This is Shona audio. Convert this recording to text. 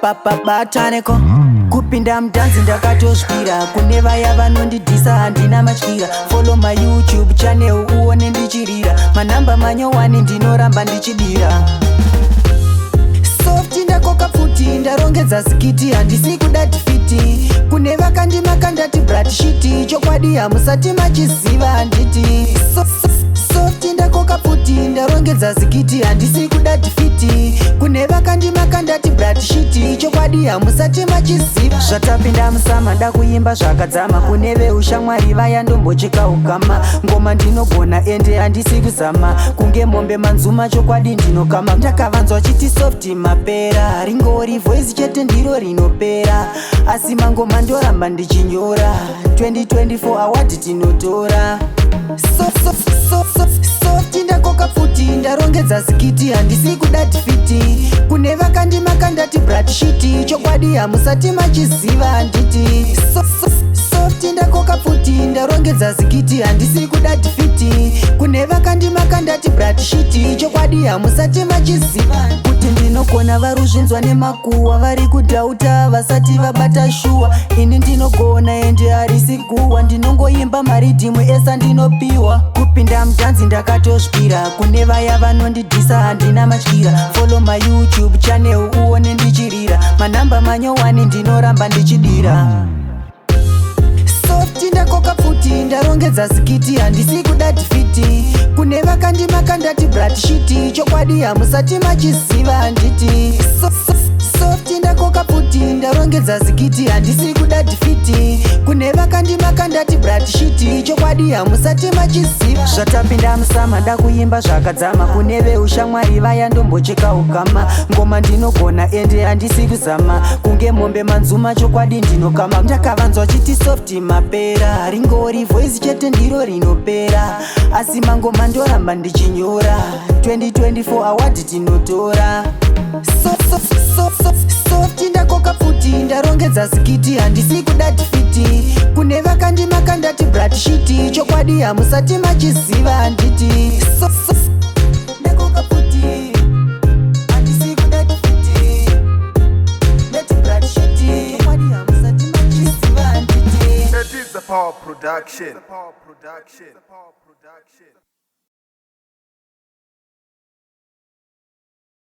bataneko kupinda mudhanzi ndakatosvira kune vaya vanondidhisa handina matyira. Follow my YouTube channel uone ndichirira manhamba manyowani ndinoramba ndichidira. Soft ndakoka pfuti ndarongedza zikiti handisi kuda tifiti kune vakandimaka ndati brat shiti chokwadi hamusati machiziva handiti. Soft ndakoka pfuti ndarongedza zikiti handisi kuda tifiti kune vakandimaka ndati brat shiti chokwadi hamusati machiziva. Zvatapinda musama ndakuimba zvakadzama kune veushamwari vaya ndombocheka ukama ngoma ndinogona ende handisi kuzama kunge mombe manzuma chokwadi ndinokama. Ndakavanzwa chiti soft mapera ringori voice chete ndiro rinopera asi mangoma ndoramba ndichinyora 2024 award tinotora. Soft ndakoka pfuti ndarongedza zikiti handisi kuda tifiti kune vakandimaka ndati brat shiti chokwadi hamusati machiziva handiti. Soft ndakoka pfuti ndarongedza zikiti handisi kuda tifiti kune vakandimaka ndati brat shiti chokwadi hamusati machiziva kuti ndinogona varuzvinzwa nemakuwa vari kudhauta vasati vabata shuwa. Ini ndinogona ende harisi guwa ndinongoimba maridhimu esa ndinopiwa. Kupinda mudhanzi ndakatosvira kune vaya vanondidhisa handina matyira. Follow my YouTube channel uone ndichirira manhamba manyowani ndinoramba ndichidira. Soft ndakoka pfuti ndarongedza zikiti handisi kuda tifiti kune vakandimaka ndati brat shiti chokwadi hamusati machiziva handiti. Soft ndakoka pfuti ndarongedza zikiti handisi kuda tifiti kune vakandimaka ndati brat shiti chokwadi hamusati machiziva. Zvatapinda musama ndakuimba zvakadzama kune veushamwari vaya ndombocheka ukama ngoma ndinogona ende handisi kuzama kunge mombe manzuma chokwadi ndinokama. Ndakavanzwa chiti soft mapera ringori voice chete ndiro rinopera asi mangoma ndoramba ndichinyora 2024 award tinotora. Soft ndakoka pfuti ndarongedza zikiti handisi kuda tifiti kune vakandimaka ndati brat shiti chokwadi hamusati machiziva handiti. Ndakoka pfuti handisi kuda tifiti ndati brat shiti chokwadi hamusati machiziva handiti. It is a power production.